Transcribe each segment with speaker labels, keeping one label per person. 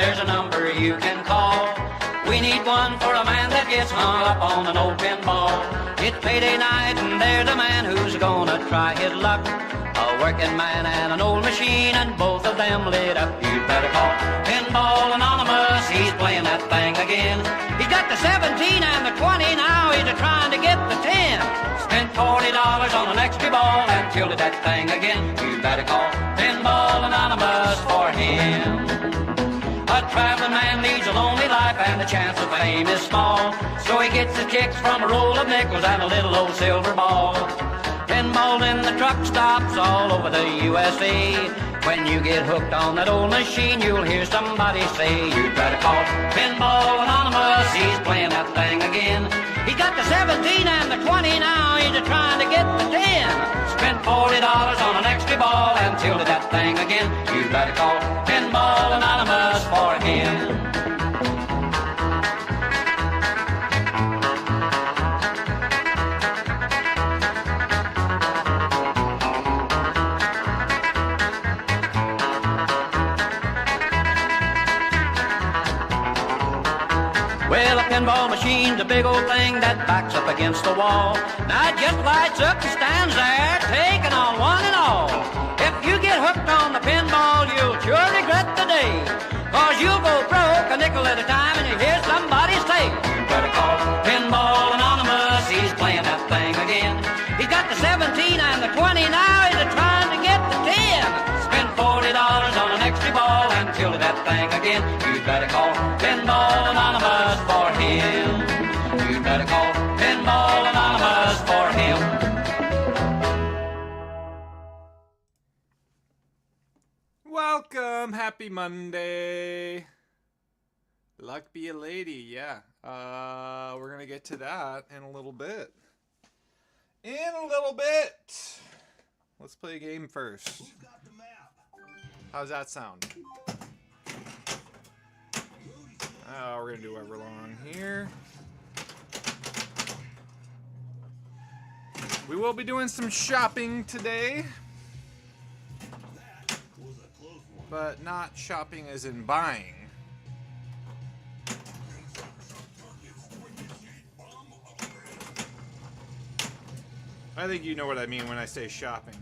Speaker 1: there's a number you can call. We need one for a man that gets hung up on an old pinball. It's payday night and there's a man who's gonna try his luck. A working man and an old machine, and both of them lit up. You'd better call Pinball Anonymous, he's playing that thing again. He's got the 17 and the 20, now he's trying to get the 10. Spent $40 on an extra ball and tilted that thing again. You'd better call Pinball Anonymous for him. A traveling man leads a lonely life and the chance of fame is small. So he gets his kicks from a roll of nickels and a little old silver ball. Pinball in the truck stops all over the USA. When you get hooked on that old machine, you'll hear somebody say, you'd better call Pinball Anonymous, he's playing that thing again. He's got the 17 and the 20, now he's trying to get the 10. Spent $40 on an extra ball and tilted that thing again. You'd better call Pinball Anonymous for him. Well, a pinball machine's a big old thing that backs up against the wall. Now it just lights up and stands there, taking on one and all. If you get hooked on the pinball, you'll sure regret the day. Cause you'll go broke a nickel at a time and you hear somebody say, you better call Pinball Anonymous, he's playing that thing again. He's got the 17 and the 20, now he's trying to get the 10. Spent $40 on an extra ball and tilted that thing again. You'd better call Pinball Anonymous for him. You'd better call Pinball Anonymous for him.
Speaker 2: Welcome, happy Monday. Luck be a lady, yeah. We're gonna get to that in a little bit. Let's play a game first. How's that sound? Oh, we're gonna do Everlong here. We will be doing some shopping today. But not shopping as in buying. I think you know what I mean when I say shopping.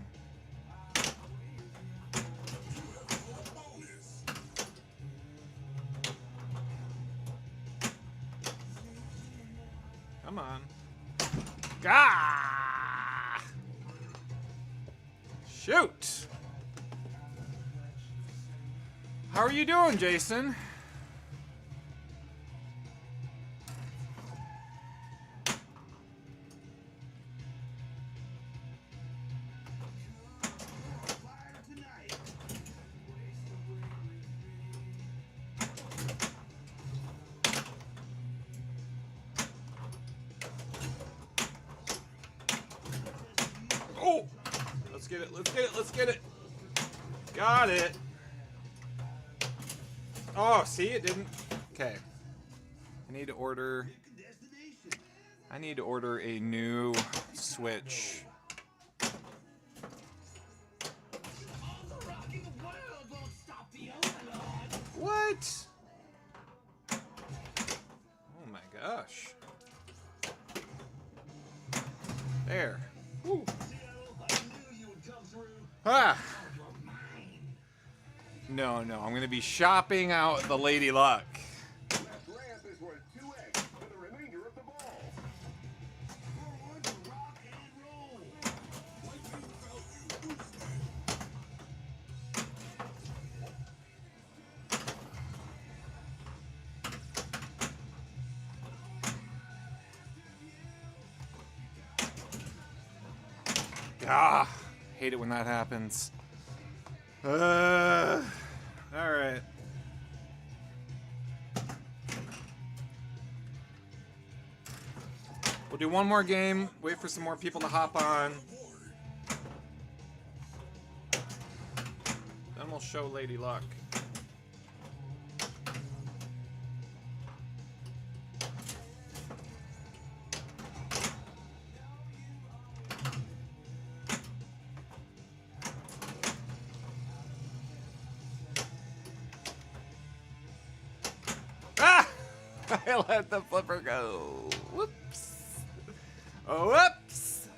Speaker 2: Come on. Gah! Shoot! How are you doing, Jason? Oh! Let's get it. Got it. Oh, see, it didn't. Okay. I need to order a new Switch. What? Oh my gosh. There. Woo. Ah. No, I'm going to be shopping out the Lady Luck. Ah, hate it when that happens. All right. We'll do one more game, wait for some more people to hop on. Then we'll show Lady Luck. I let the flipper go. Whoops. Oh, whoops.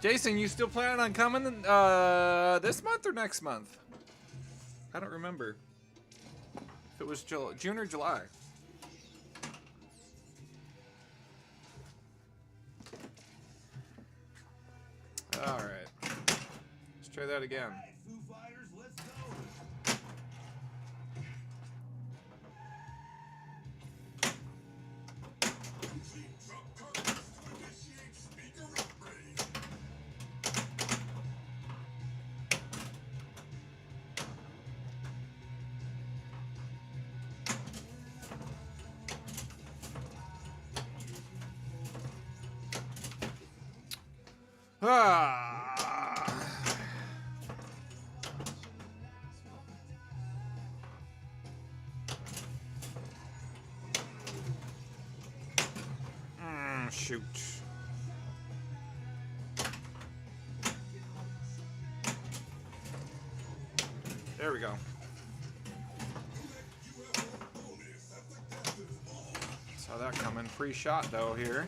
Speaker 2: Jason, you still planning on coming this month or next month? I don't remember. If it was June or July. All right. Let's try that again. Shoot. There we go. Saw that coming. Pre-shot though here.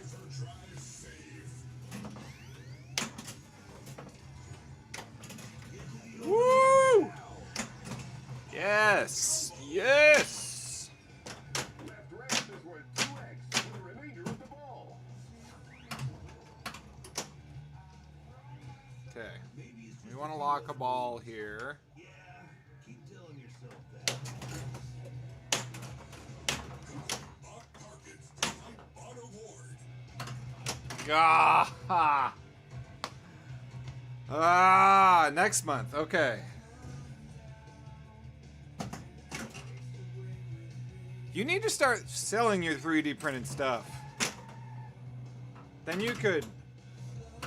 Speaker 2: Woo! Yes! Yes! Okay. We want to lock a ball here. Next month. Okay. You need to start selling your 3D printed stuff. Then you could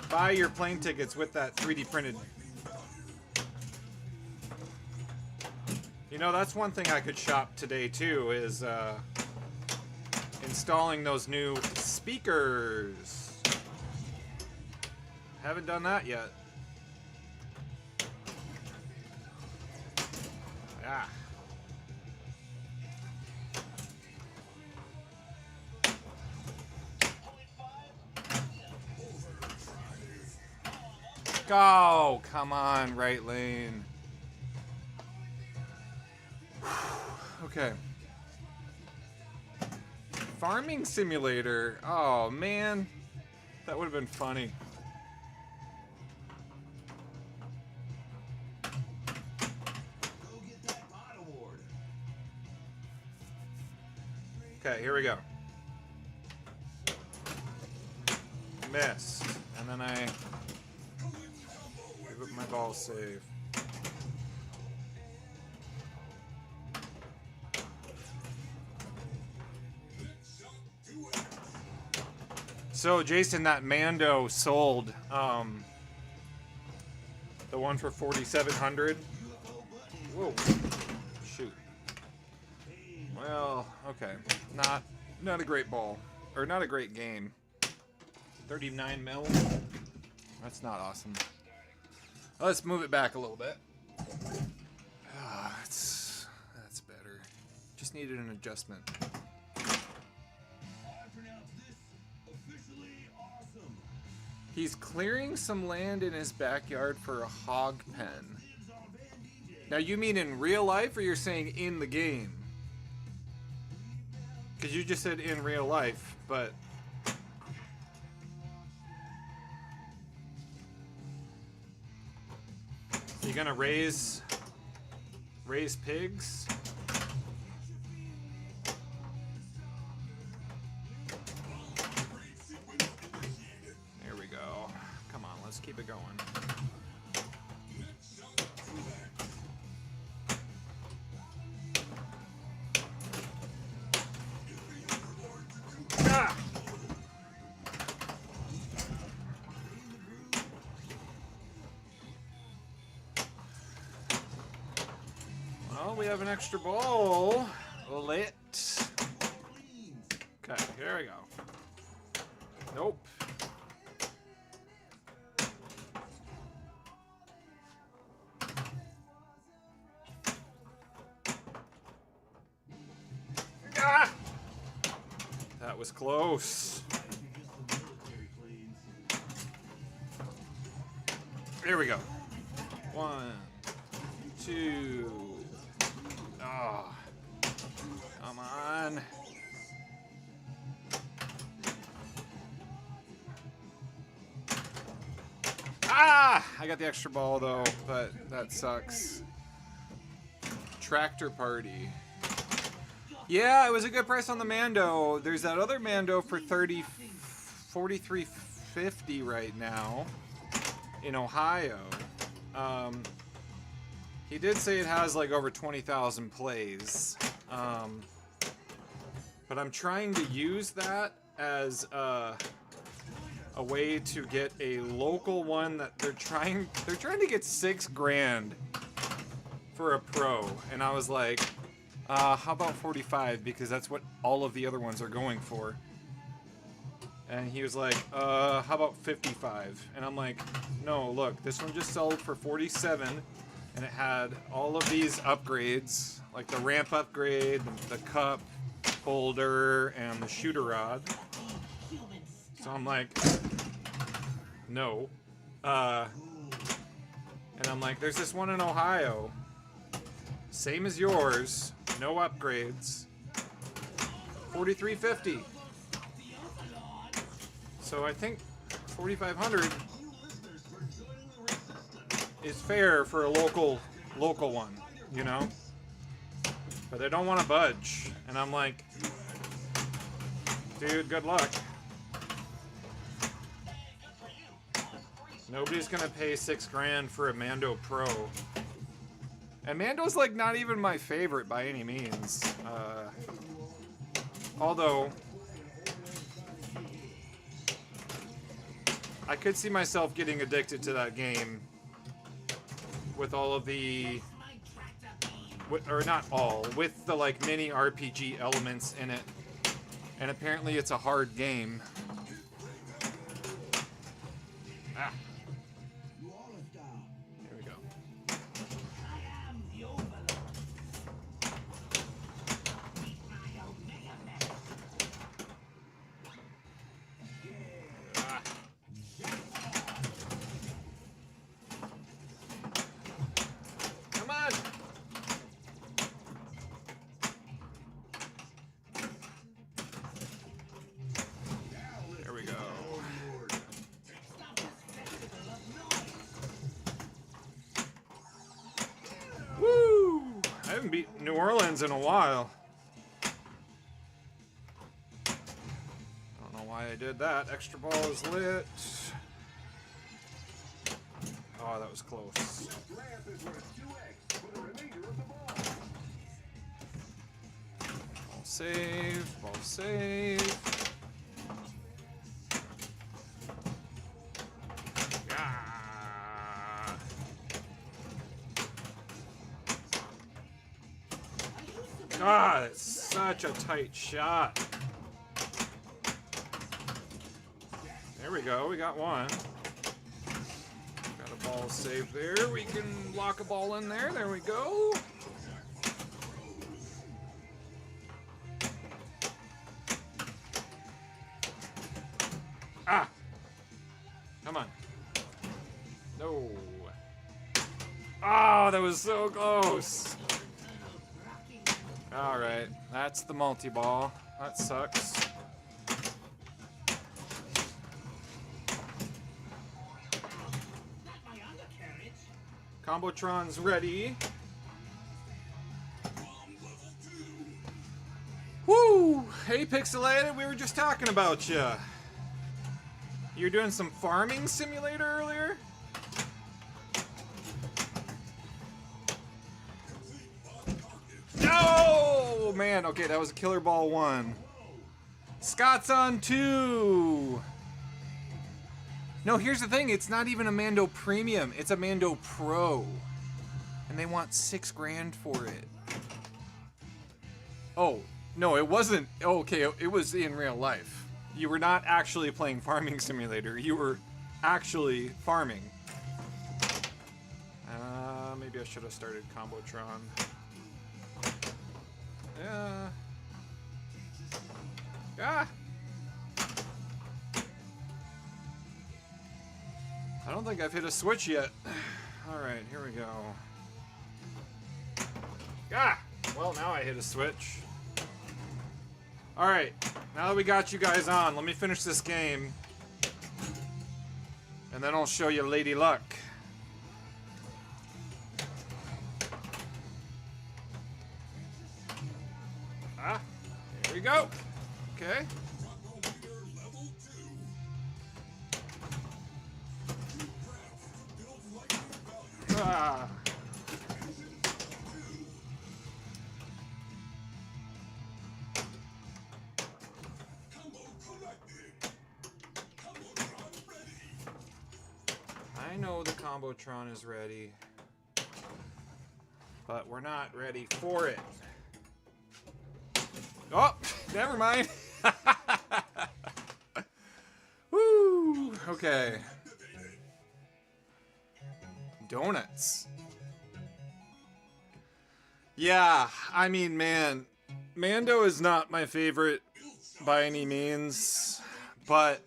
Speaker 2: buy your plane tickets with that 3D printed. You know, that's one thing I could shop today too, is installing those new speakers. Haven't done that yet. Yeah. Go! Come on, right lane. Okay. Farming simulator. Oh, man. That would have been funny. Okay, here we go. Missed. And then I give up my ball save. So, Jason, that Mando sold the one for 4,700. Whoa. Shoot. Well, okay. Not a great ball. Or not a great game. 39 mil. That's not awesome. Let's move it back a little bit. That's better. Just needed an adjustment. He's clearing some land in his backyard for a hog pen. Now, you mean in real life, or you're saying in the game? Because you just said in real life, but... You gonna raise pigs? There we go. Come on, let's keep it going. Ah! Well, we have an extra ball. Lit. Okay, here we go. Nope. Ah! was close. Here we go. 1, 2. Oh, come on. Ah! I got the extra ball though, but that sucks. Tractor Party. Yeah, it was a good price on the Mando. There's that other Mando for $43.50 right now in Ohio. He did say it has like over 20,000 plays. But I'm trying to use that as a way to get a local one that they're trying to get $6,000 for a pro, and I was like, how about 45, because that's what all of the other ones are going for. And he was like, how about 55? And I'm like, no, look, this one just sold for 47, and it had all of these upgrades, like the ramp upgrade, the cup holder, and the shooter rod. So I'm like, no. And I'm like, there's this one in Ohio, same as yours, no upgrades, $43.50. So I think 4,500 is fair for a local one, you know? But they don't want to budge, and I'm like, dude, good luck. Nobody's gonna pay $6,000 for a Mando Pro. And Mando's like not even my favorite by any means. Although I could see myself getting addicted to that game with all of the, or not all, with the like mini RPG elements in it. And apparently it's a hard game. Ah. Here we go. Ah. Come on. There we go. Woo! I haven't beat New Orleans in a while. I don't know why I did that. Extra ball is lit. Oh, that was close. Ball save, ball save. Yeah. God, it's such a tight shot. There we go, we got one. Got a ball saved there. We can lock a ball in there. There we go. Ah! Come on. No. Oh, that was so close. Alright, that's the multi-ball. That sucks. Combotron's ready. Woo! Hey, Pixelated, we were just talking about you. You were doing some farming simulator earlier? Oh, man. Okay, that was a killer ball 1. Scott's on 2. No, here's the thing. It's not even a Mando Premium. It's a Mando Pro. And they want $6,000 for it. Oh, no, it wasn't. Okay, it was in real life. You were not actually playing Farming Simulator. You were actually farming. Maybe I should have started Combotron. Yeah. Ah! I don't think I've hit a switch yet. Alright, here we go. Ah! Well, now I hit a switch. Alright, now that we got you guys on, let me finish this game. And then I'll show you Lady Luck. Ah, here we go. Okay. Ah. I know the Combotron is ready, but we're not ready for it. Oh, never mind. Woo, okay. Donuts. Yeah, I mean, man, Mando is not my favorite by any means, but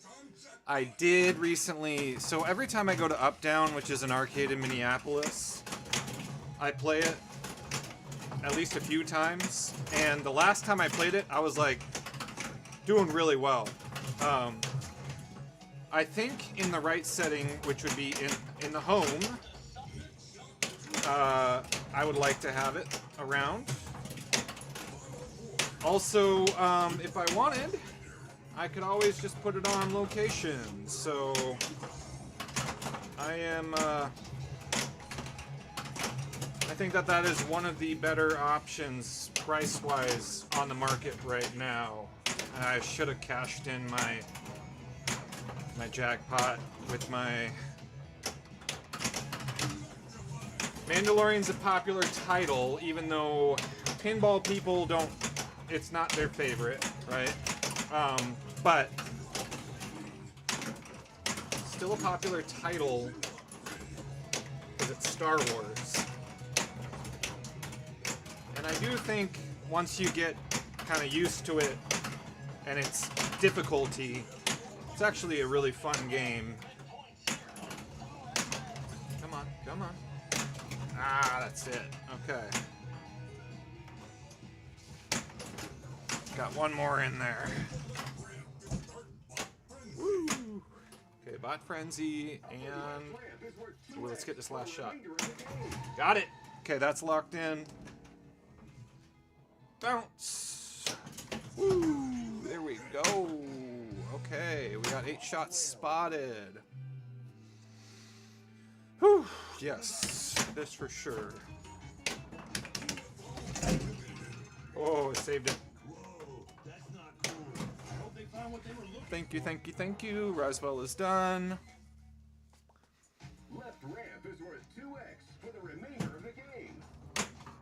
Speaker 2: I did recently, so every time I go to Up Down, which is an arcade in Minneapolis, I play it at least a few times, and the last time I played it, I was like, doing really well. I think in the right setting, which would be in the home, I would like to have it around. Also, if I wanted, I could always just put it on location, so I am, I think that is one of the better options price-wise on the market right now. I should have cashed in my jackpot with my... Mandalorian's a popular title, even though pinball people don't... It's not their favorite, right? But still a popular title because it's Star Wars. And I do think once you get kind of used to it and its difficulty, it's actually a really fun game. Come on, come on. Ah, that's it. Okay. Got one more in there. Woo! Okay, Bot Frenzy, and... Ooh, let's get this last shot. Got it! Okay, that's locked in. Bounce! Woo! There we go! Okay, we got 8 shots spotted. Whew! Yes, this for sure. Oh, I saved it. Thank you, thank you, thank you. Roswell is done.
Speaker 3: Left ramp is worth 2x for the remainder of the game.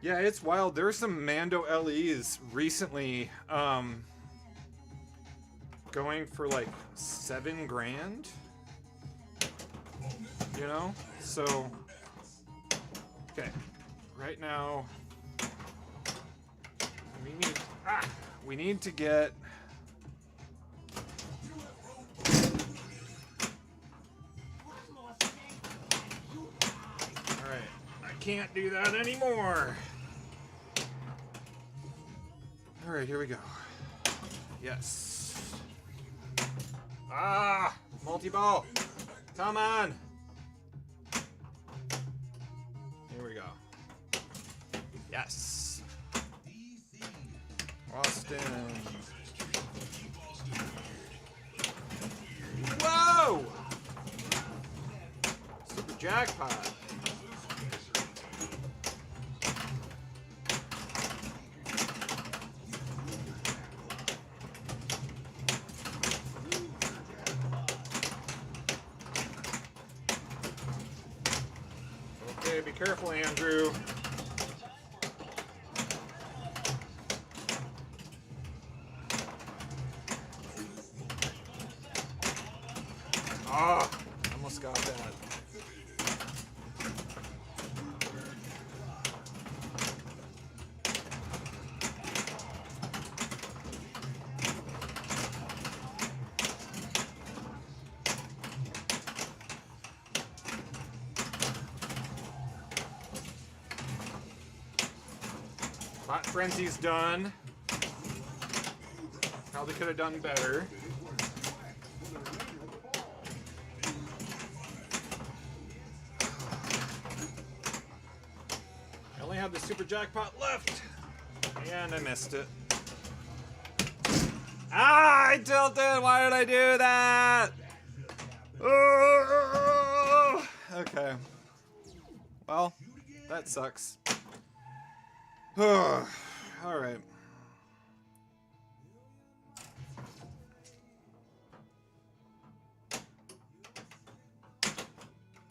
Speaker 2: Yeah, it's wild. There were some Mando LEs recently going for like $7 grand. You know? So, okay. Right now, we need to get... Can't do that anymore. All right, here we go. Yes. Ah, multi-ball. Come on. Here we go. Yes. Austin. Whoa! Super jackpot. Be careful, Andrew. Ah, almost got that. Hot Frenzy's done. Probably could have done better. I only have the super jackpot left. And I missed it. Ah, I tilted! Why did I do that? Oh, okay. Well, that sucks. All right.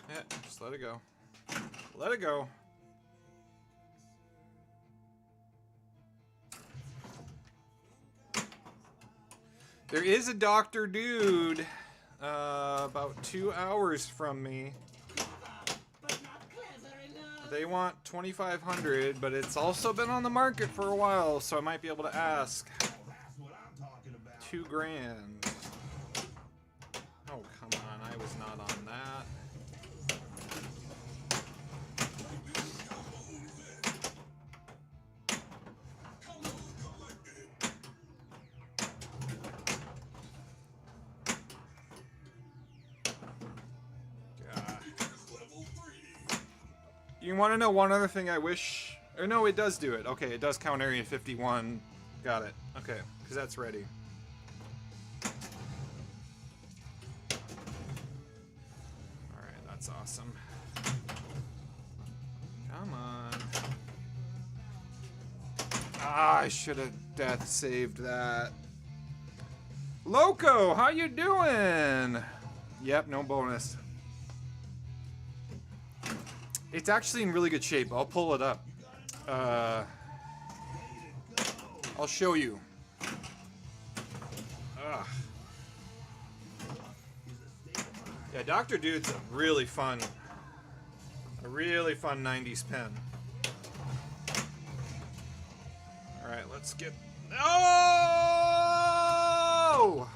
Speaker 2: Yeah, just let it go. Let it go. There is a Dr. Dude about 2 hours from me. They want 2,500, but it's also been on the market for a while, so I might be able to ask. 2 grand. Oh, come on, I was not on that. You want to know one other thing I wish... Or no, it does do it. Okay, it does count Area 51. Got it. Okay, because that's ready. Alright, that's awesome. Come on. Ah, I should have death saved that. Loco, how you doing? Yep, no bonus. It's actually in really good shape. I'll pull it up. I'll show you. Ugh. Yeah, Dr. Dude's a really fun 90s pen. Alright, let's get... Oh!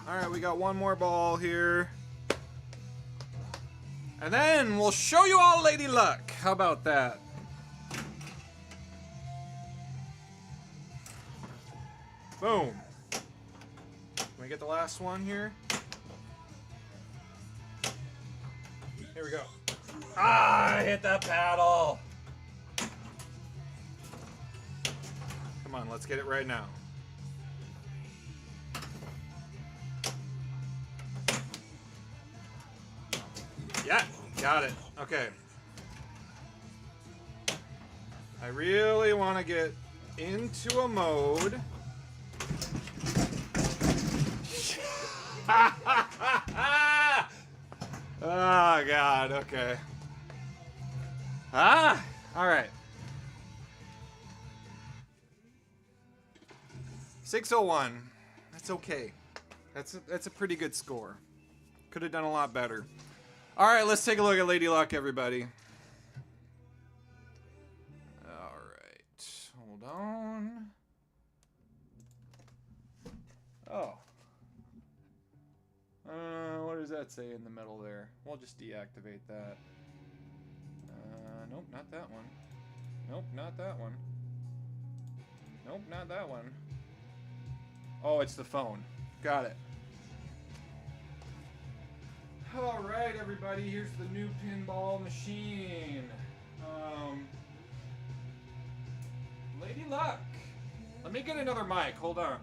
Speaker 2: Alright, we got one more ball here. And then we'll show you all Lady Luck. How about that? Boom. Can we get the last one here? Here we go. Ah, I hit that paddle. Come on, let's get it right now. Yeah, got it. Okay. I really want to get into a mode. Oh, God. Okay. Ah! All right. 601. That's okay. That's a pretty good score. Could have done a lot better. All right, let's take a look at Lady Luck, everybody. All right, hold on. Oh. What does that say in the middle there? We'll just deactivate that. Nope, not that one. Nope, not that one. Nope, not that one. Oh, it's the phone. Got it. Alright, everybody, here's the new pinball machine. Lady Luck. Let me get another mic. Hold on.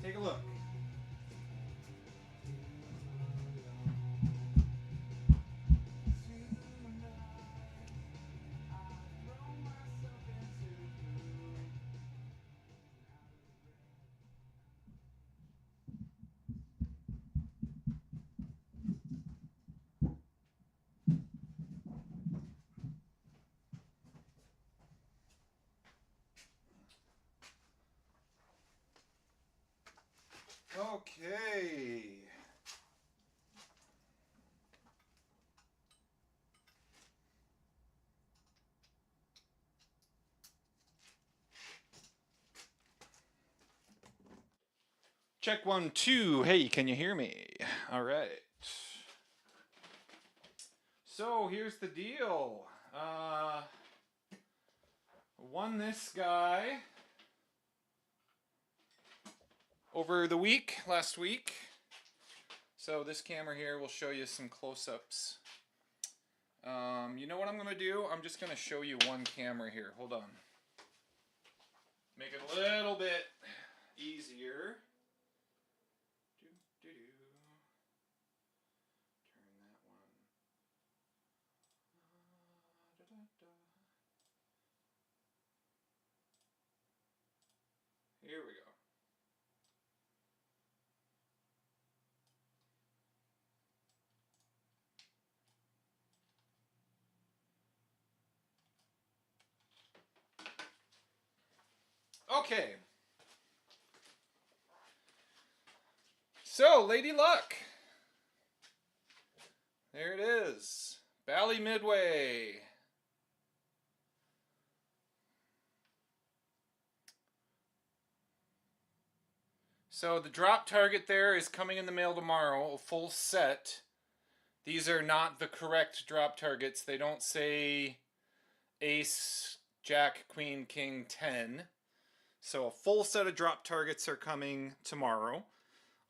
Speaker 2: Take a look. Okay. Check 1, 2. Hey, can you hear me? All right. So here's the deal. Won this guy over the week, last week. So this camera here will show you some close-ups. You know what I'm going to do? I'm just going to show you one camera here. Hold on. Make it a little bit easier. Turn that one. Here we go. Okay. So, Lady Luck. There it is. Bally Midway. So the drop target there is coming in the mail tomorrow, a full set. These are not the correct drop targets. They don't say Ace, Jack, Queen, King, 10. So a full set of drop targets are coming tomorrow.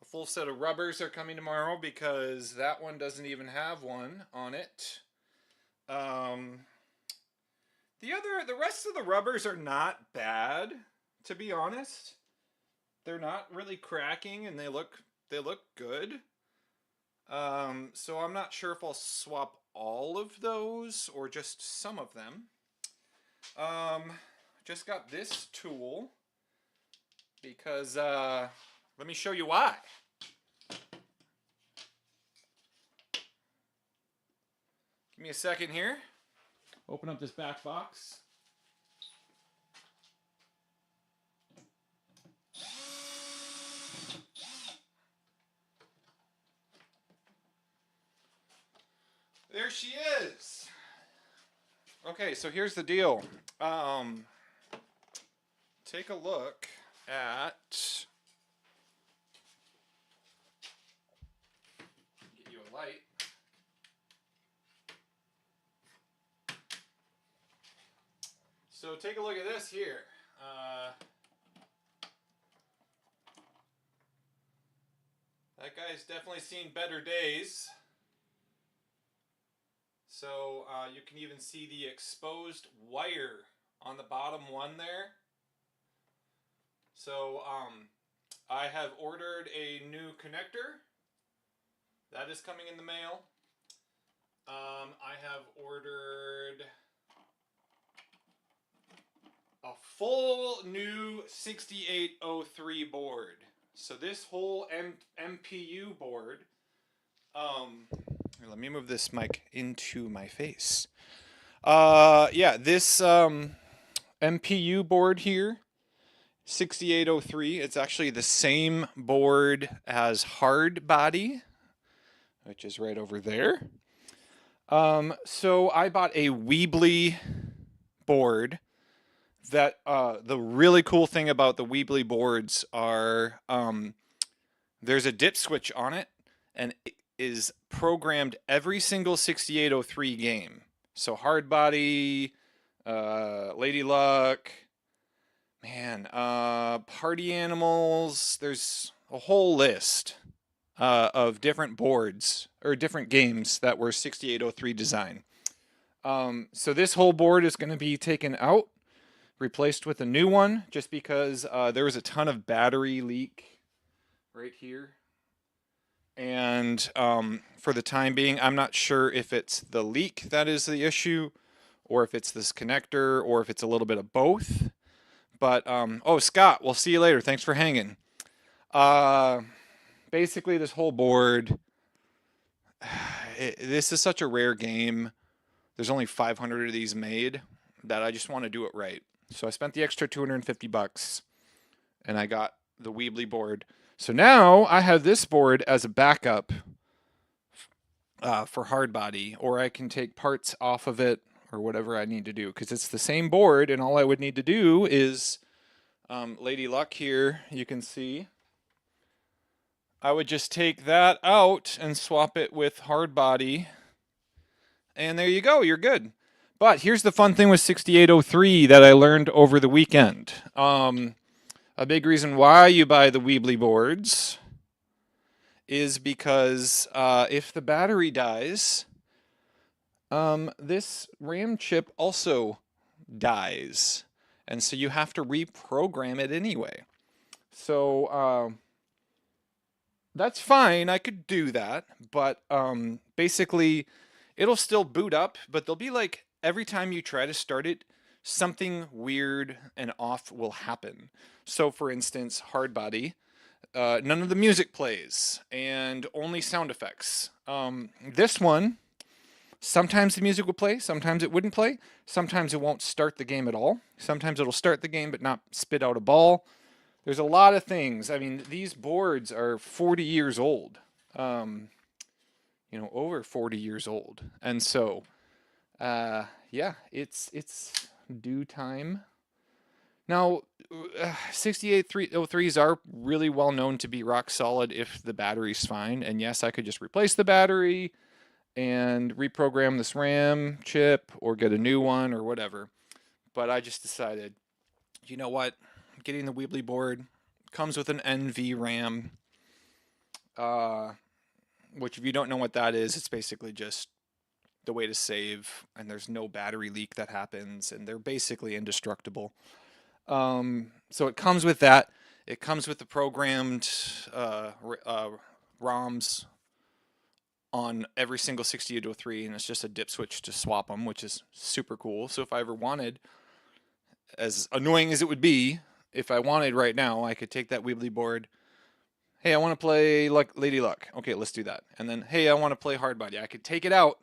Speaker 2: A full set of rubbers are coming tomorrow because that one doesn't even have one on it. The rest of the rubbers are not bad, to be honest. They're not really cracking and they look good. So I'm not sure if I'll swap all of those or just some of them. Just got this tool because let me show you why. Give me a second here. Open up this back box. There she is. Okay, so here's the deal. Take a look at... Get you a light. So take a look at this here. That guy's definitely seen better days. So you can even see the exposed wire on the bottom one there. So I have ordered a new connector. That is coming in the mail. I have ordered a full new 6803 board. So this whole MPU board, here, let me move this mic into my face. Yeah, this MPU board here, 6803, it's actually the same board as Hard Body, which is right over there. So I bought a Weebly board. That the really cool thing about the Weebly boards are there's a dip switch on it, and it is programmed every single 6803 game. So Hard Body, Lady Luck, man, Party Animals. There's a whole list of different boards or different games that were 6803 design. So this whole board is going to be taken out, replaced with a new one, just because there was a ton of battery leak right here. And for the time being, I'm not sure if it's the leak that is the issue, or if it's this connector, or if it's a little bit of both. But, oh, Scott, we'll see you later. Thanks for hanging. Basically, this whole board, this is such a rare game. There's only 500 of these made that I just want to do it right. So I spent the extra $250 and I got the Weebly board. So now I have this board as a backup for Hard Body, or I can take parts off of it or whatever I need to do, because it's the same board, and all I would need to do is Lady Luck here, you can see. I would just take that out and swap it with Hard Body, and there you go, you're good. But here's the fun thing with 6803 that I learned over the weekend. A big reason why you buy the Weebly boards is because if the battery dies, this RAM chip also dies. And so you have to reprogram it anyway. So that's fine. I could do that. But basically, it'll still boot up, but there'll be like every time you try to start it, something weird and off will happen. So, for instance, hard body, none of the music plays and only sound effects. This one, sometimes the music will play, sometimes it wouldn't play, sometimes it won't start the game at all, sometimes it'll start the game but not spit out a ball. There's a lot of things. I mean, these boards are 40 years old, over 40 years old. And so, yeah, it's due time. Now, 6803s are really well known to be rock solid if the battery's fine. And yes, I could just replace the battery and reprogram this RAM chip or get a new one or whatever. But I just decided, you know what? Getting the Weebly board comes with an NV RAM, which if you don't know what that is, it's basically just the way to save, and there's no battery leak that happens, and they're basically indestructible. So it comes with that. It comes with the programmed ROMs on every single 6803, and it's just a dip switch to swap them, which is super cool. So if I ever wanted, as annoying as it would be, if I wanted right now, I could take that Weebly board. Hey, I want to play Lady Luck. Okay, let's do that. And then, hey, I want to play Hard Body. I could take it out,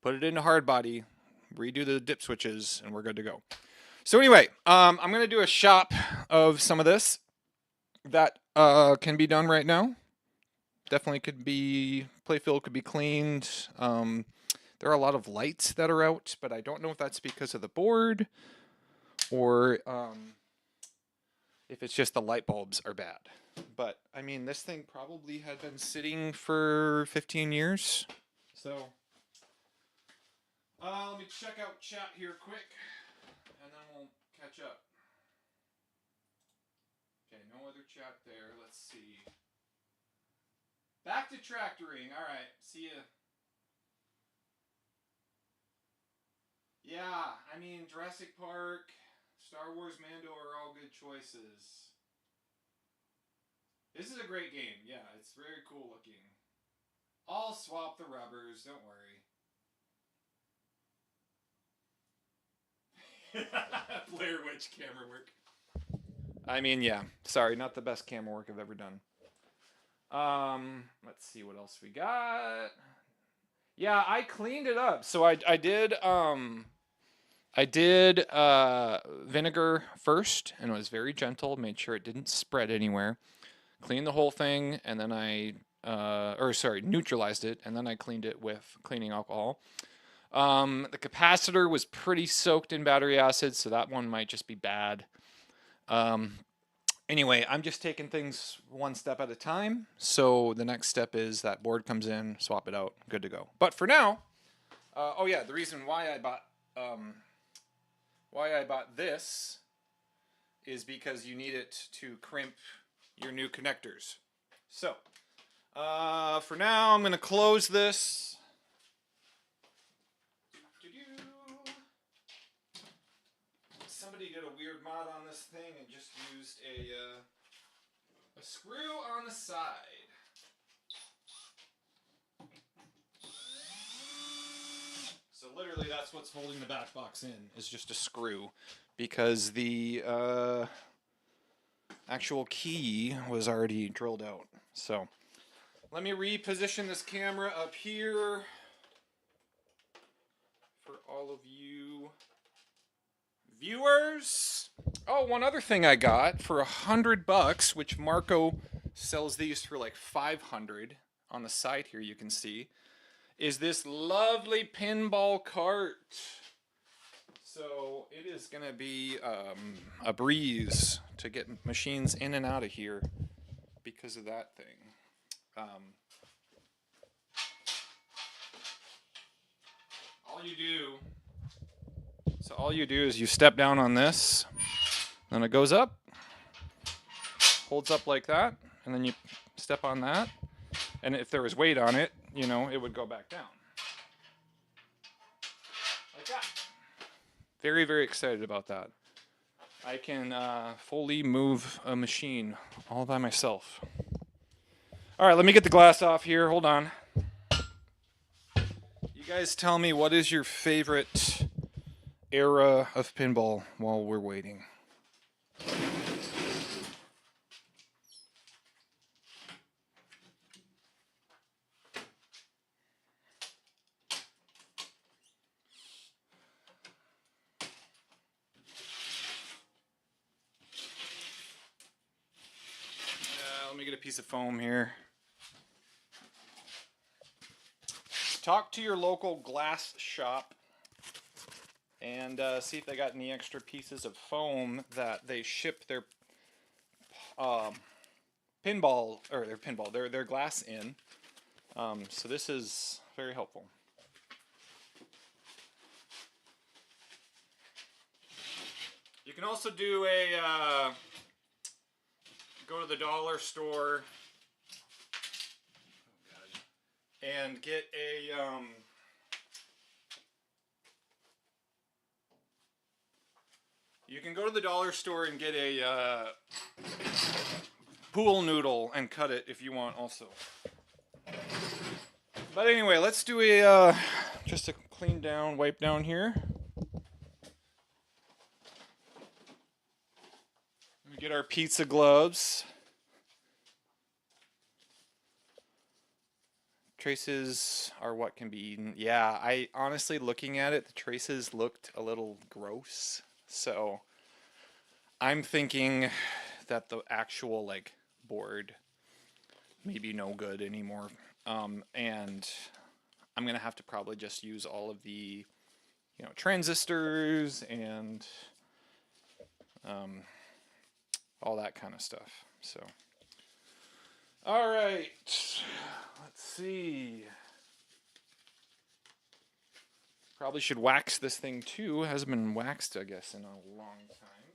Speaker 2: put it into Hard Body, redo the dip switches, and we're good to go. So anyway, I'm going to do a shop of some of this that can be done right now. Definitely could be, playfield could be cleaned. There are a lot of lights that are out, but I don't know if that's because of the board or if it's just the light bulbs are bad. But, I mean, this thing probably had been sitting for 15 years. So, let me check out chat here quick, and then we'll catch up. Okay, no other chat there. Let's see. Back to tractoring. All right, see ya. Yeah, I mean, Jurassic Park, Star Wars Mando are all good choices. This is a great game. Yeah, it's very cool looking. I'll swap the rubbers, don't worry. Blair Witch camera work. I mean, yeah. Sorry, not the best camera work I've ever done. Let's see what else we got. Yeah, I cleaned it up. So I did vinegar first, and it was very gentle. Made sure it didn't spread anywhere. Cleaned the whole thing, and then neutralized it, and then I cleaned it with cleaning alcohol. The capacitor was pretty soaked in battery acid, so that one might just be bad. Anyway, I'm just taking things one step at a time. So the next step is that board comes in, swap it out, good to go. But for now, the reason why I bought this is because you need it to crimp your new connectors. So, for now, I'm going to close this. Somebody did a weird mod on this thing and just used a screw on the side. So literally that's what's holding the back box in, is just a screw, because the actual key was already drilled out. So let me reposition this camera up here for all of you viewers. Oh, one other thing I got for $100, which Marco sells these for like 500 on the side here, you can see, is this lovely pinball cart. So it is going to be a breeze to get machines in and out of here because of that thing. All you do So all you do is you step down on this, then it goes up, holds up like that, and then you step on that, and if there was weight on it, you know, it would go back down. Like that. Very, very excited about that. I can fully move a machine all by myself. All right, let me get the glass off here. Hold on. You guys tell me, what is your favorite era of pinball while we're waiting? Let me get a piece of foam here. Talk to your local glass shop and see if they got any extra pieces of foam that they ship their their glass in. So this is very helpful. You can also do a go to the dollar store and get a you can go to the dollar store and get a pool noodle and cut it if you want also. But anyway, let's do a just a clean down, wipe down here. Let me get our pizza gloves. Traces are what can be eaten. Yeah, I honestly, looking at it, the traces looked a little gross. So I'm thinking that the actual like board maybe no good anymore. And I'm gonna have to probably just use all of the, you know, transistors and all that kind of stuff. So, all right, let's see. Probably should wax this thing too. It hasn't been waxed, I guess, in a long time.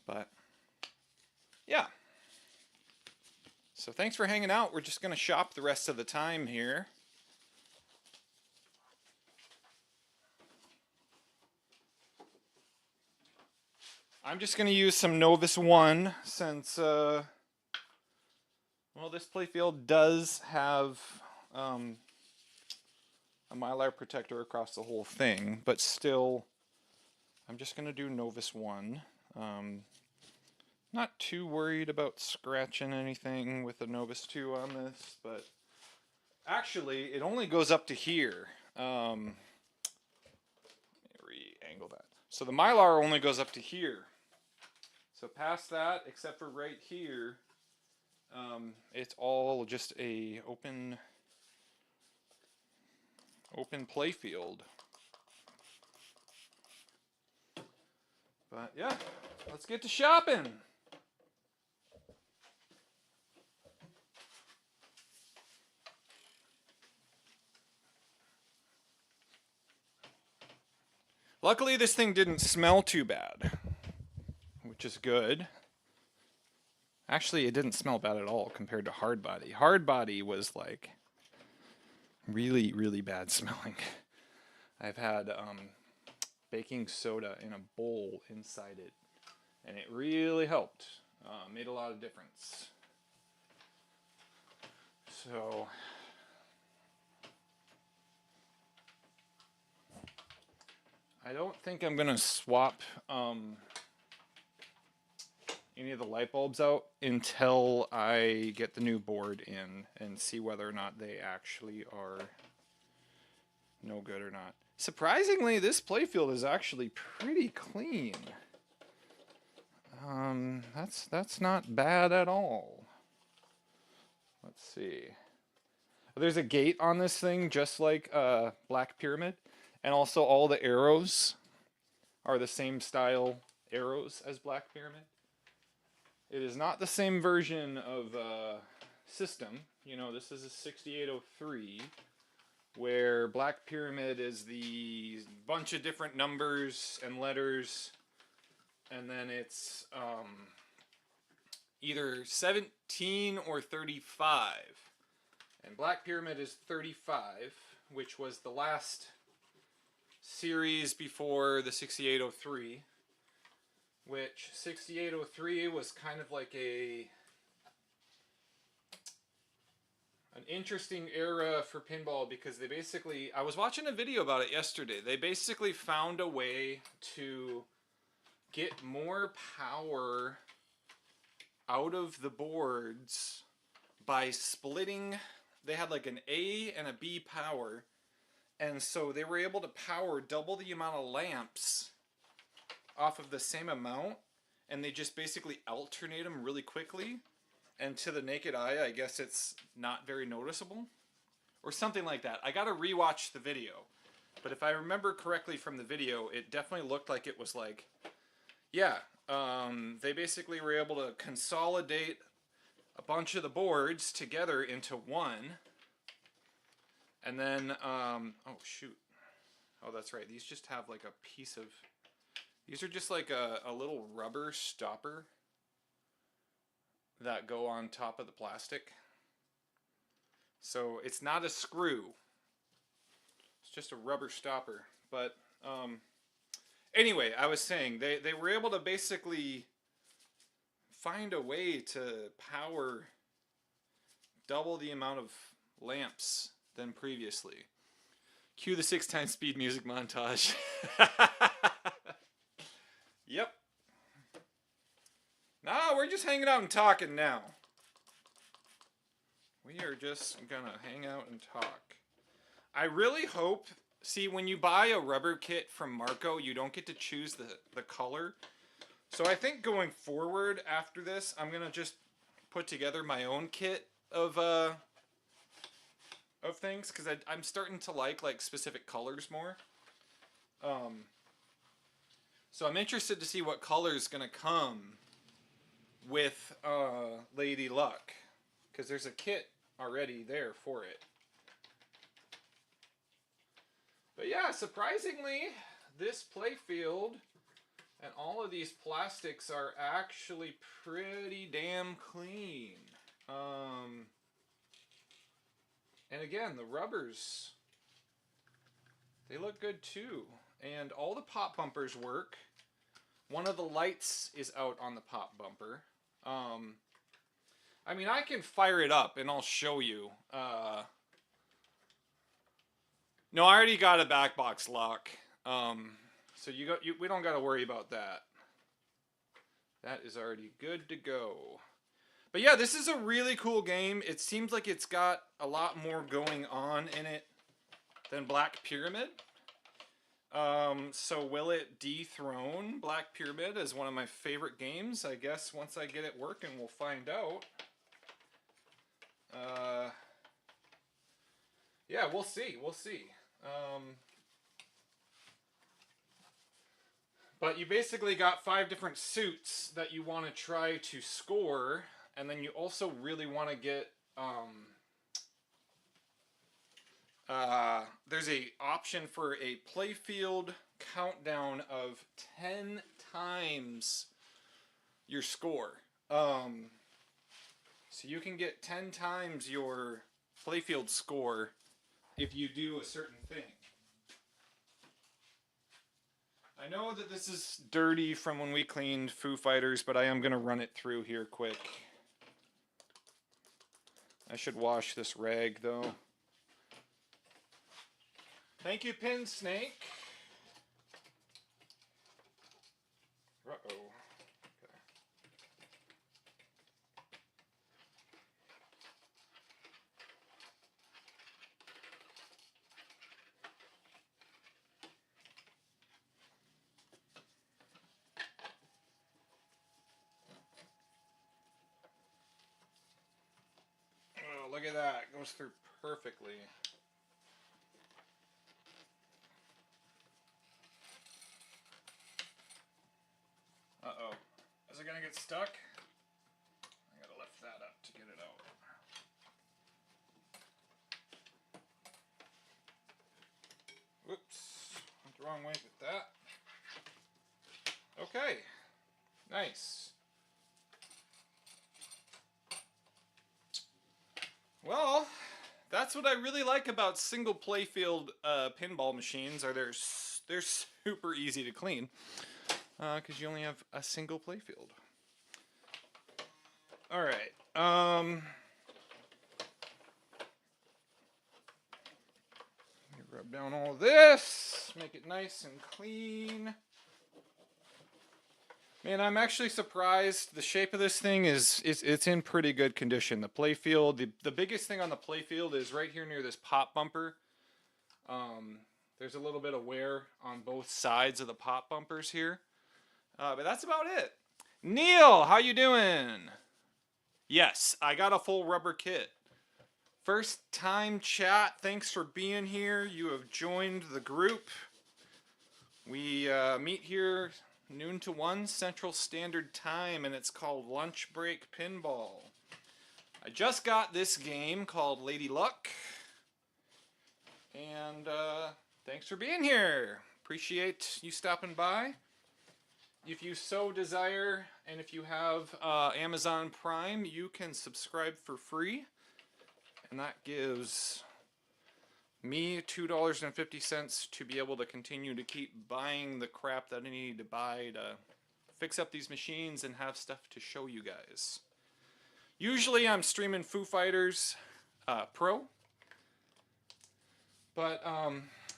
Speaker 2: But yeah. So thanks for hanging out. We're just gonna shop the rest of the time here. I'm just going to use some Novus 1 since, well, this playfield does have a Mylar protector across the whole thing, but still, I'm just going to do Novus 1. Not too worried about scratching anything with the Novus 2 on this, but actually, it only goes up to here. Let me re-angle that. So the Mylar only goes up to here. So past that, except for right here, it's all just a open play field. But yeah, let's get to shopping. Luckily, this thing didn't smell too bad, which is good. Actually, it didn't smell bad at all compared to Hard Body. Hard Body was like really, really bad smelling. I've had baking soda in a bowl inside it, and it really helped. Made a lot of difference. So I don't think I'm gonna swap any of the light bulbs out until I get the new board in and see whether or not they actually are no good or not. Surprisingly, this playfield is actually pretty clean. That's not bad at all. Let's see. There's a gate on this thing just like Black Pyramid, and also all the arrows are the same style arrows as Black Pyramid. It is not the same version of system. You know, this is a 6803. where Black Pyramid is the bunch of different numbers and letters, and then it's either 17 or 35. And Black Pyramid is 35, which was the last series before the 6803, which 6803 was kind of like an interesting era for pinball, because they basically, I was watching a video about it yesterday, they basically found a way to get more power out of the boards by splitting. They had like an A and a B power, and so they were able to power double the amount of lamps off of the same amount, and they just basically alternate them really quickly, and to the naked eye I guess it's not very noticeable or something like that. I gotta rewatch the video, but if I remember correctly from the video, it definitely looked like it was like, yeah, they basically were able to consolidate a bunch of the boards together into one, and then oh shoot, oh that's right, these just have like a piece of, these are just like a little rubber stopper that go on top of the plastic. So it's not a screw, it's just a rubber stopper. But anyway, I was saying they were able to basically find a way to power double the amount of lamps than previously. Cue the 6x speed music montage. Yep. No, we're just hanging out and talking now. We are just gonna hang out and talk. I really hope, see, when you buy a rubber kit from Marco, you don't get to choose the color. So I think going forward after this, I'm gonna just put together my own kit of things, because I'm starting to like specific colors more. So I'm interested to see what color is gonna come with Lady Luck, because there's a kit already there for it. But yeah, surprisingly, this playfield and all of these plastics are actually pretty damn clean. And again, the rubbers, they look good too. And all the pop bumpers work. One of the lights is out on the pop bumper. I mean, I can fire it up and I'll show you. No, I already got a back box lock. So we don't got to worry about that. That is already good to go. But yeah, this is a really cool game. It seems like it's got a lot more going on in it than Black Pyramid. So will it dethrone Black Pyramid as one of my favorite games? I guess once I get it working, we'll find out. Yeah, we'll see. We'll see. But you basically got 5 different suits that you want to try to score, and then you also really want to get there's a option for a playfield countdown of 10 times your score. So you can get 10 times your playfield score if you do a certain thing. I know that this is dirty from when we cleaned Foo Fighters, but I am going to run it through here quick. I should wash this rag though. Thank you, Pin Snake. Uh-oh. Okay. Oh, look at that. It goes through perfectly. Uh-oh. Is it gonna get stuck? I gotta lift that up to get it out. the wrong way with that. Okay. Nice. Well, that's what I really like about single playfield pinball machines. They're super easy to clean because you only have a single playfield. All right. Rub down all this, make it nice and clean. Man, I'm actually surprised. The shape of this thing it's in pretty good condition. The playfield, the biggest thing on the playfield is right here near this pop bumper. There's a little bit of wear on both sides of the pop bumpers here. But that's about it. Neil, how you doing? Yes, I got a full rubber kit. First time chat, thanks for being here. You have joined the group. We meet here noon to 1 Central Standard Time, and it's called Lunch Break Pinball. I just got this game called Lady Luck, and thanks for being here. Appreciate you stopping by. If you so desire, and if you have Amazon Prime, you can subscribe for free, and that gives me $2.50 to be able to continue to keep buying the crap that I need to buy to fix up these machines and have stuff to show you guys. Usually I'm streaming Foo Fighters Pro, but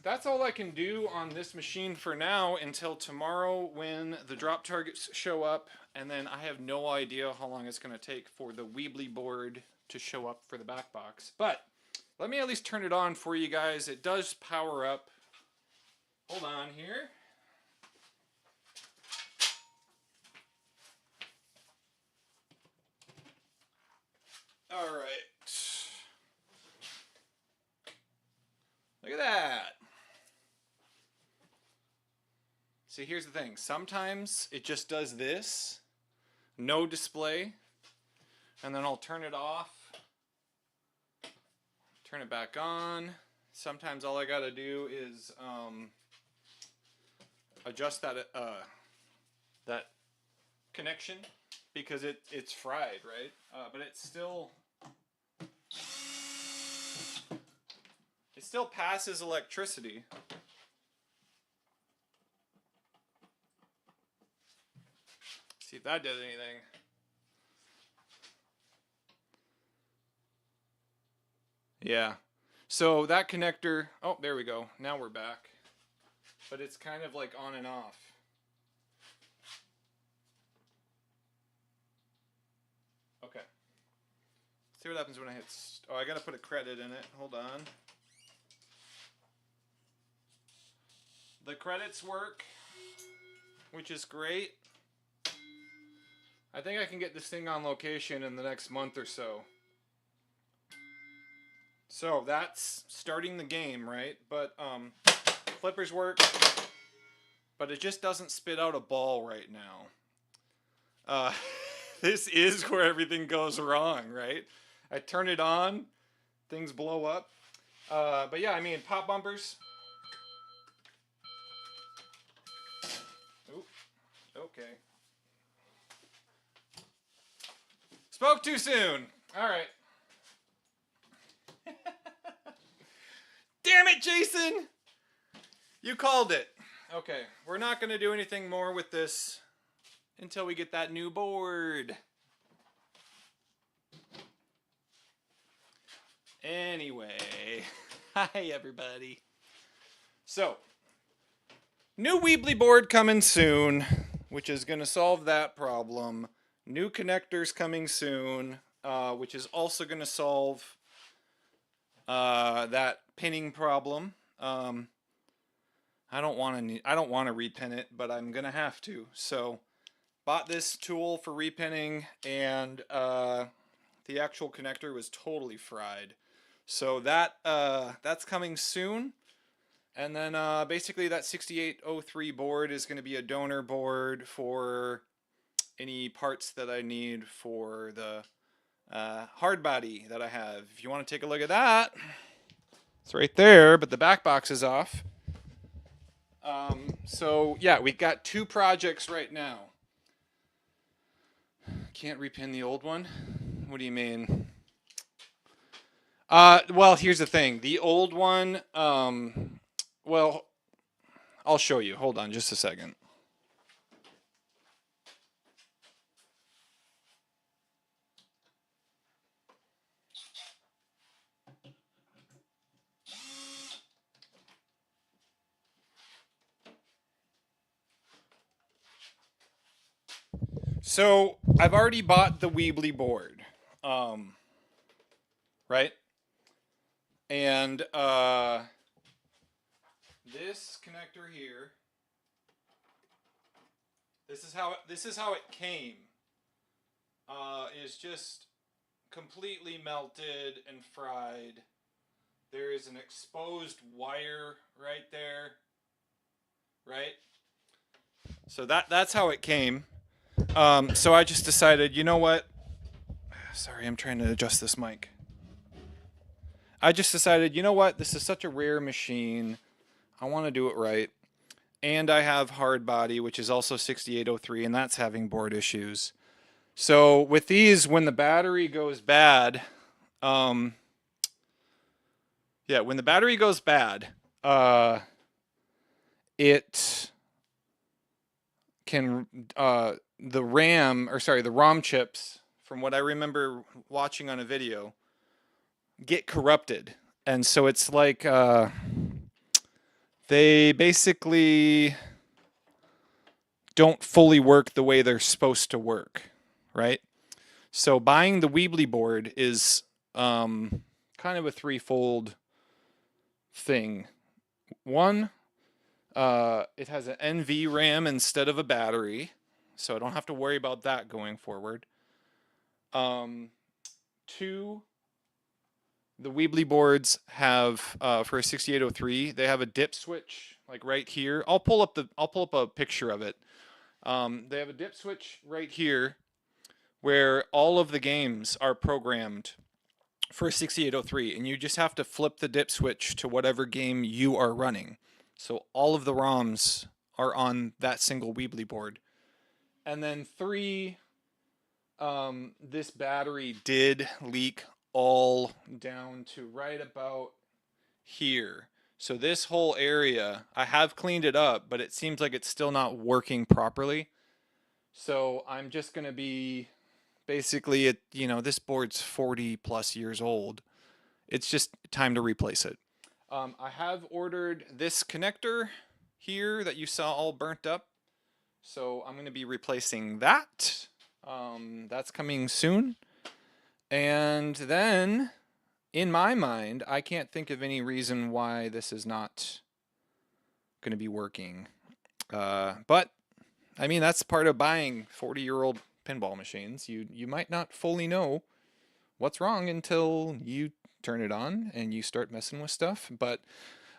Speaker 2: that's all I can do on this machine for now until tomorrow when the drop targets show up, and then I have no idea how long it's going to take for the Weebly board to show up for the back box. But let me at least turn it on for you guys. It does power up. Hold on here. All right. Look at that. See, here's the thing. Sometimes it just does this. No display. And then I'll turn it off. Turn it back on. Sometimes all I gotta do is adjust that that connection because it's fried, right? But it still passes electricity. See if that does anything. Yeah, so that connector, oh, there we go. Now we're back. But it's kind of like on and off. Okay. Let's see what happens when I hit, oh, I gotta put a credit in it. Hold on. The credits work, which is great. I think I can get this thing on location in the next month or so. So that's starting the game, right? But flippers work, but it just doesn't spit out a ball right now. This is where everything goes wrong, right? I turn it on, things blow up. But yeah, I mean, pop bumpers. Oop, okay. Spoke too soon. All right. Damn it, Jason! You called it. Okay, we're not going to do anything more with this until we get that new board. Anyway, hi everybody. So, new Weebly board coming soon, which is going to solve that problem. New connectors coming soon, which is also going to solve that pinning problem. I don't want to repin it, but I'm gonna have to. So, bought this tool for repinning, and the actual connector was totally fried. So that's coming soon. And then basically that 6803 board is going to be a donor board for any parts that I need for the hard body that I have. If you want to take a look at that, it's right there, but the back box is off. So yeah, we got 2 projects right now. Can't repin the old one? What do you mean? Well, here's the thing. The old one, well, I'll show you. Hold on just a second. So I've already bought the Weebly board, right? And this connector here. This is how it came. Is just completely melted and fried. There is an exposed wire right there, right? So that's how it came. So I just decided, you know what? Sorry, I'm trying to adjust this mic. I just decided, you know what? This is such a rare machine. I want to do it right. And I have hard body, which is also 6803, and that's having board issues. So with these, when the battery goes bad, when the battery goes bad, it can the ROM chips, from what I remember watching on a video, get corrupted, and so it's like they basically don't fully work the way they're supposed to work, right? So buying the Weebly board is kind of a threefold thing. One, it has an NV RAM instead of a battery, so I don't have to worry about that going forward. 2, the Weebly boards have for a 6803, they have a dip switch like right here. I'll pull up a picture of it. They have a dip switch right here where all of the games are programmed for 6803, and you just have to flip the dip switch to whatever game you are running. So all of the ROMs are on that single Weebly board. And then 3, this battery did leak all down to right about here. So this whole area, I have cleaned it up, but it seems like it's still not working properly. So I'm just going to be basically, this board's 40 plus years old. It's just time to replace it. I have ordered this connector here that you saw all burnt up. So I'm going to be replacing that. That's coming soon. And then, in my mind, I can't think of any reason why this is not going to be working. But, I mean, that's part of buying 40-year-old pinball machines. You might not fully know what's wrong until you turn it on and you start messing with stuff. But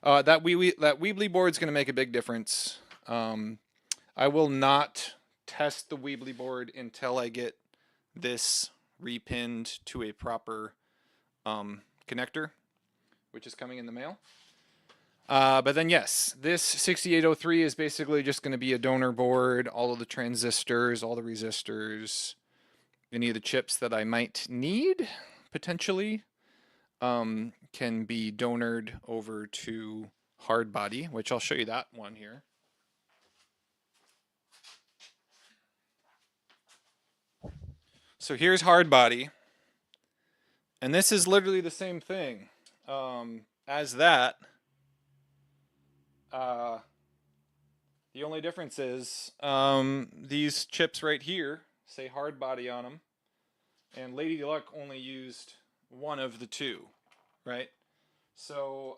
Speaker 2: that Weebly board's going to make a big difference. I will not test the Weebly board until I get this repinned to a proper connector, which is coming in the mail. But then yes, this 6803 is basically just going to be a donor board. All of the transistors, all the resistors, any of the chips that I might need potentially can be donored over to hard body, which I'll show you that one here. So here's hard body, and this is literally the same thing as that. The only difference is these chips right here say hard body on them, and Lady Luck only used one of the 2, right? So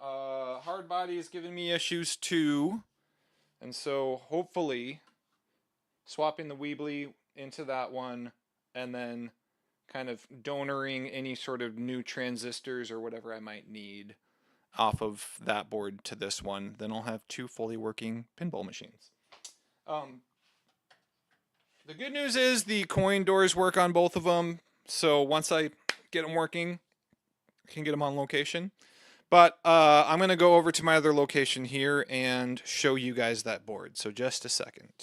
Speaker 2: hard body is giving me issues too, and so hopefully swapping the Weebly into that one, and then kind of donoring any sort of new transistors or whatever I might need off of that board to this one. Then I'll have 2 fully working pinball machines. The good news is the coin doors work on both of them. So once I get them working, I can get them on location. But I'm going to go over to my other location here and show you guys that board. So just a second.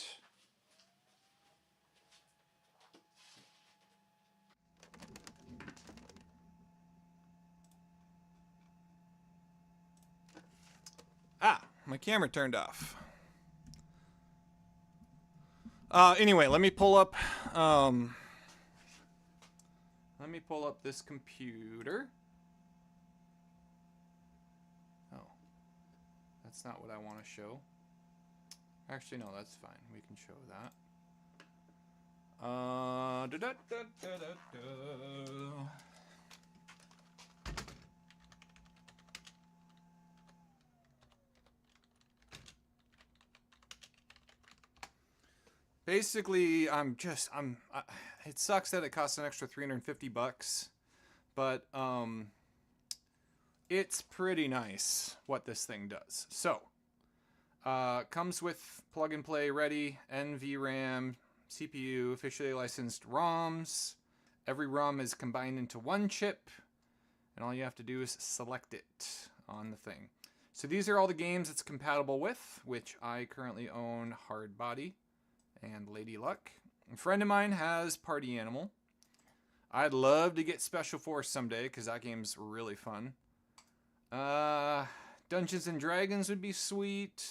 Speaker 2: Ah, my camera turned off. Anyway, let me pull up this computer. Oh, that's not what I want to show. Actually, no, that's fine. We can show that. Basically, it sucks that it costs an extra $350, but it's pretty nice what this thing does. So, comes with plug and play ready, NVRAM, CPU, officially licensed ROMs. Every ROM is combined into one chip, and all you have to do is select it on the thing. So these are all the games it's compatible with, which I currently own Hard Body and Lady Luck. A friend of mine has Party Animal. I'd love to get Special Force someday because that game's really fun. Dungeons and Dragons would be sweet.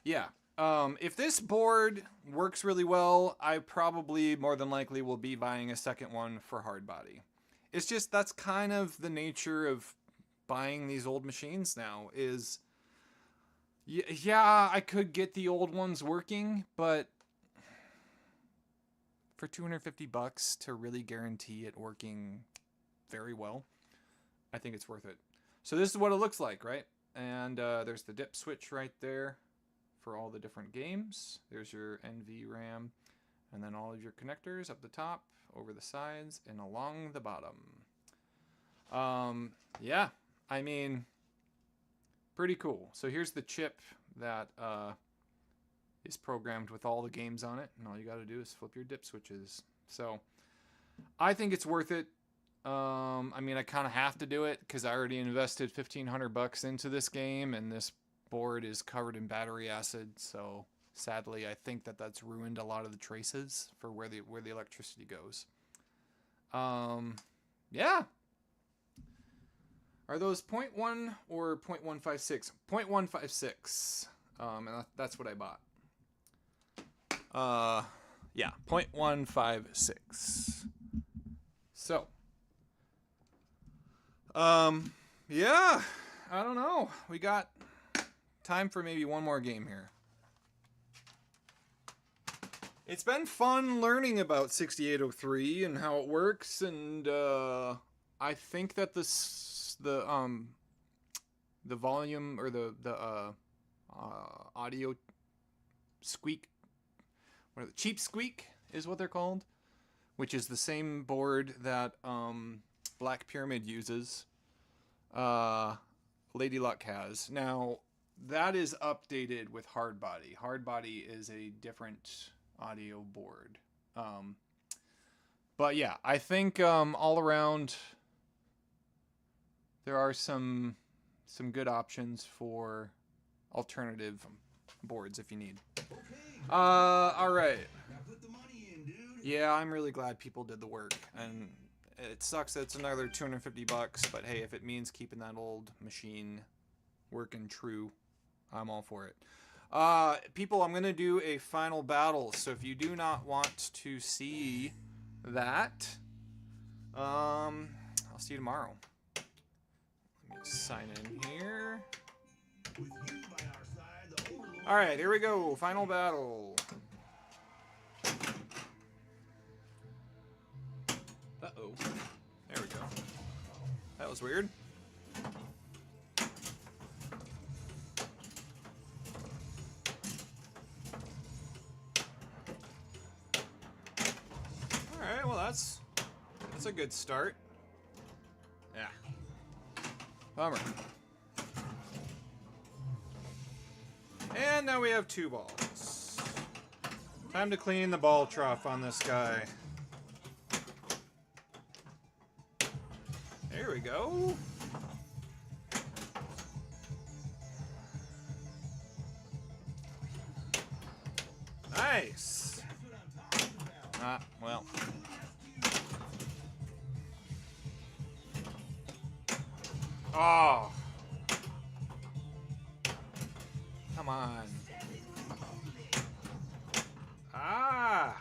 Speaker 2: Yeah. If this board works really well, I probably more than likely will be buying a second one for Hard Body. It's just that's kind of the nature of buying these old machines now is... Yeah, I could get the old ones working, but for $250 to really guarantee it working very well, I think it's worth it. So this is what it looks like, right? And there's the dip switch right there for all the different games. There's your NVRAM, and then all of your connectors up the top, over the sides, and along the bottom. Yeah, I mean... pretty cool. So here's the chip that is programmed with all the games on it, and all you got to do is flip your dip switches. So I think it's worth it. I mean, I kind of have to do it because I already invested $1,500 into this game, and this board is covered in battery acid. So sadly, I think that that's ruined a lot of the traces for where the electricity goes. Yeah. Are those 0.1 or 0.156? 0.156. And that's what I bought. Yeah, 0.156. So, yeah, I don't know. We got time for maybe one more game here. It's been fun learning about 6803 and how it works, and I think that the volume or the audio squeak, or the cheap squeak is what they're called, which is the same board that Black Pyramid uses. Lady Luck has. Now that is updated with Hard Body. Hard Body is a different audio board. But yeah, I think all around there are some good options for alternative boards if you need. All right. Yeah, I'm really glad people did the work, and it sucks that it's another $250, but hey, if it means keeping that old machine working true, I'm all for it. People, I'm gonna do a final battle, so if you do not want to see that, I'll see you tomorrow. Let me sign in here. Alright, here we go. Final battle. Uh-oh. There we go. That was weird. Alright, well that's a good start. Yeah. Bummer. And now we have 2 balls. Time to clean the ball trough on this guy. There we go. Nice. Ah, well. Oh. Come on. Ah.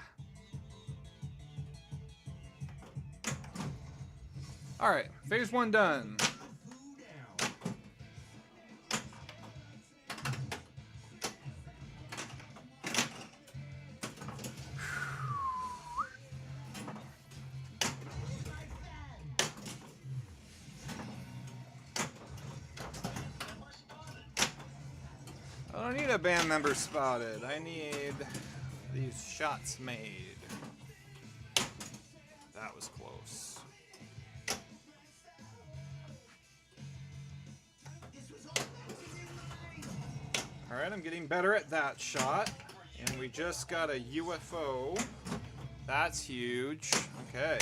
Speaker 2: All right, phase 1 done. I don't need a band member spotted. I need these shots made. That was close. All right, I'm getting better at that shot. And we just got a UFO. That's huge. Okay.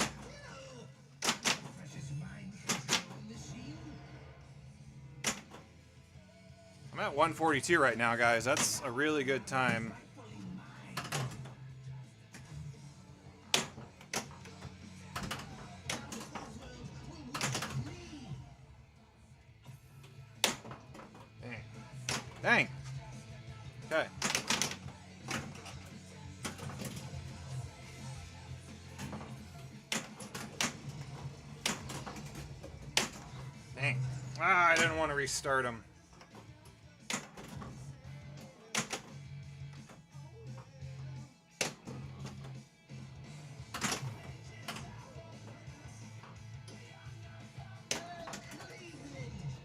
Speaker 2: I'm at 142 right now, guys. That's a really good time. Dang. Dang. Okay. Dang. Ah, I didn't want to restart him.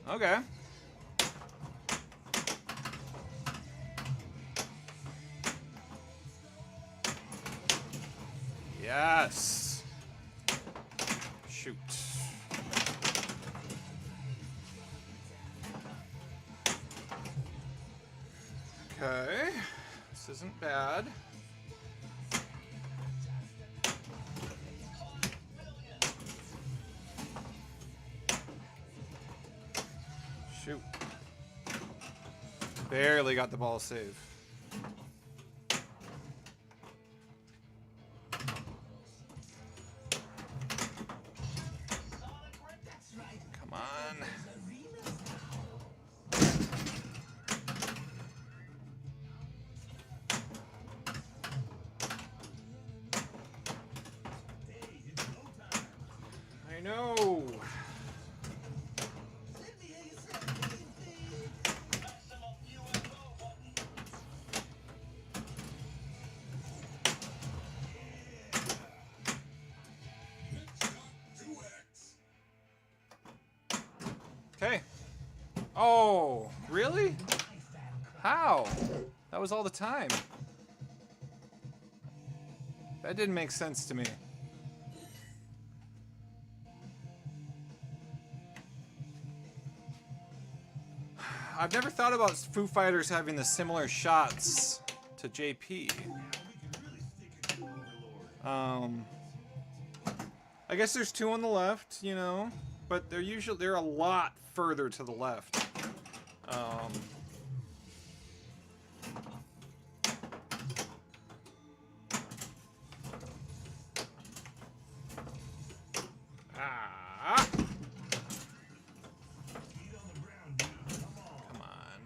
Speaker 2: Okay. Yes. Shoot. Okay. This isn't bad. Shoot. Barely got the ball safe. Come on. I know. Okay. Oh, really? How? That was all the time. That didn't make sense to me. I've never thought about Foo Fighters having the similar shots to JP. I guess there's 2 on the left, you know, but they're a lot further to the left. Ah. Come on.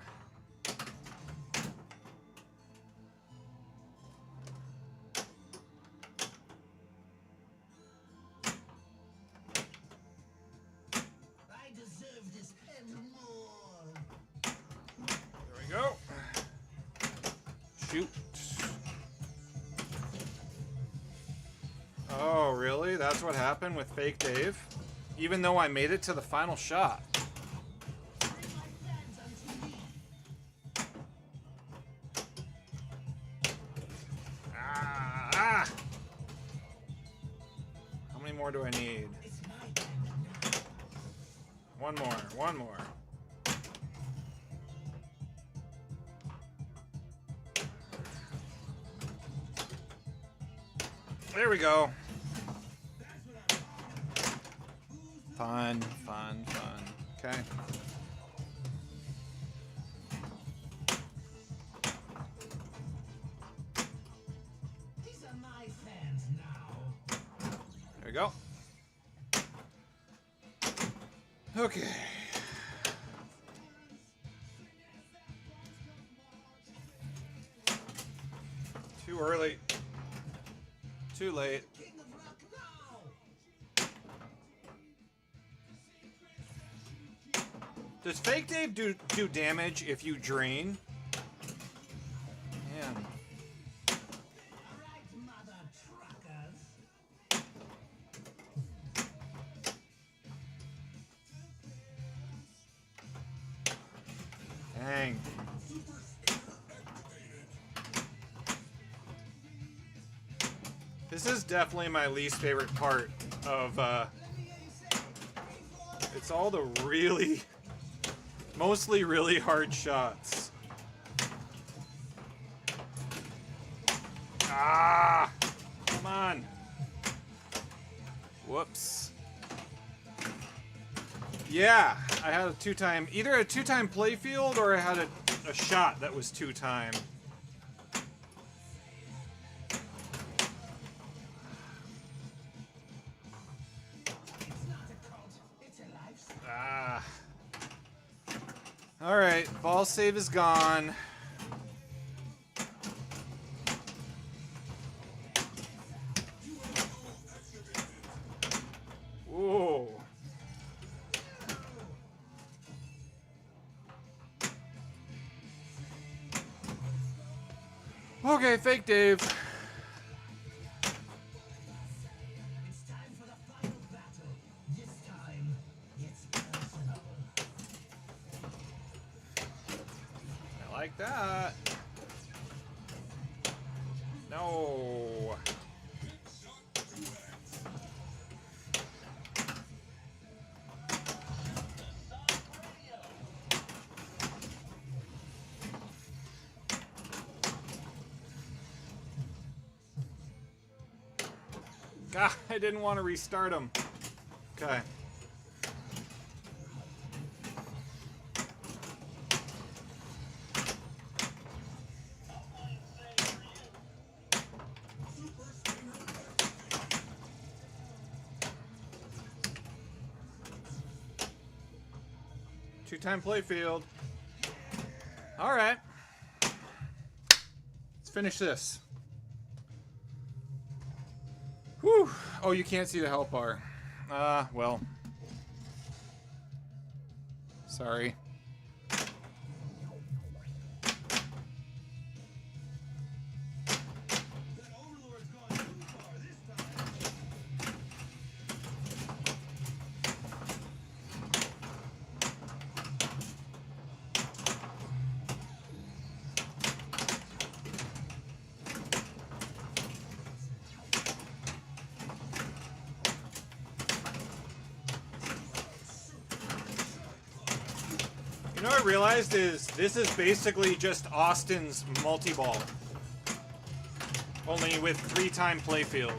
Speaker 4: I deserve this and more.
Speaker 2: There we go. Shoot. Oh, really? That's what happened with Fake Dave? Even though I made it to the final shot. Ah! How many more do I need? One more. One more. There we go. Fun, fun, fun. Okay. Okay. Too early. Too late.
Speaker 4: King of Rock now!
Speaker 2: Does Fake Dave do damage if you drain? Man.
Speaker 4: Alright, mother truckers.
Speaker 2: Dang. This is definitely my least favorite part of, it's all the really, mostly really hard shots. Ah! Come on. Whoops. Yeah, I had a two-time, either a two-time playfield or I had a shot that was two-time.
Speaker 4: It's not a cult, it's a lifestyle.
Speaker 2: Ah. Alright, ball save is gone. Whoa. Okay, Fake Dave.
Speaker 4: It's time for the final battle. This time, it's personal.
Speaker 2: I like that. No. God, I didn't want to restart him. Okay. Two-time playfield. All right. Let's finish this. Whew. Oh, you can't see the health bar. Well. Sorry. You know what I realized is this is basically just Austin's multi-ball. Only with three-time playfield.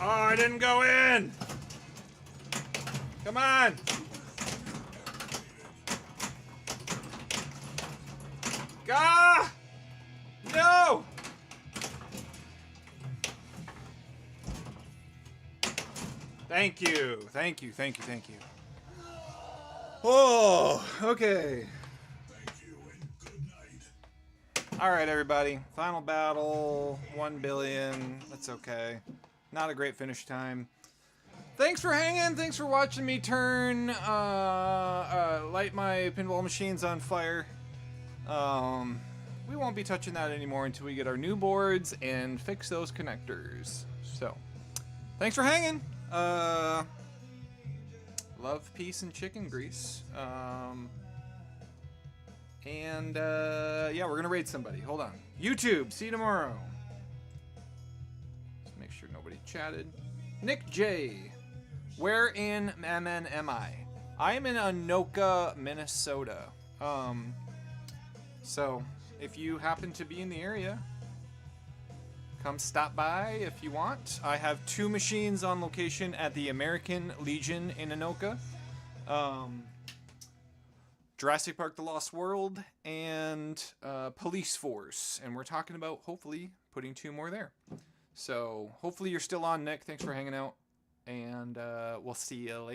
Speaker 2: Oh, I didn't go in. Come on. Gah! No! Thank you. Thank you. Thank you. Thank you. Oh, okay. All right, everybody. Final battle. 1 billion. That's okay. Not a great finish time. Thanks for hanging. Thanks for watching me turn, light my pinball machines on fire. We won't be touching that anymore until we get our new boards and fix those connectors. So, thanks for hanging. Love, peace, and chicken grease. Yeah, we're gonna raid somebody. Hold on. YouTube, see you tomorrow. Just make sure nobody chatted. Nick J. Where in MN am I? I am in Anoka, Minnesota. So if you happen to be in the area, come stop by if you want. I have 2 machines on location at the American Legion in Anoka. Jurassic Park The Lost World, and Police Force. And we're talking about, hopefully, putting 2 more there. So, hopefully you're still on, Nick. Thanks for hanging out. And we'll see you later.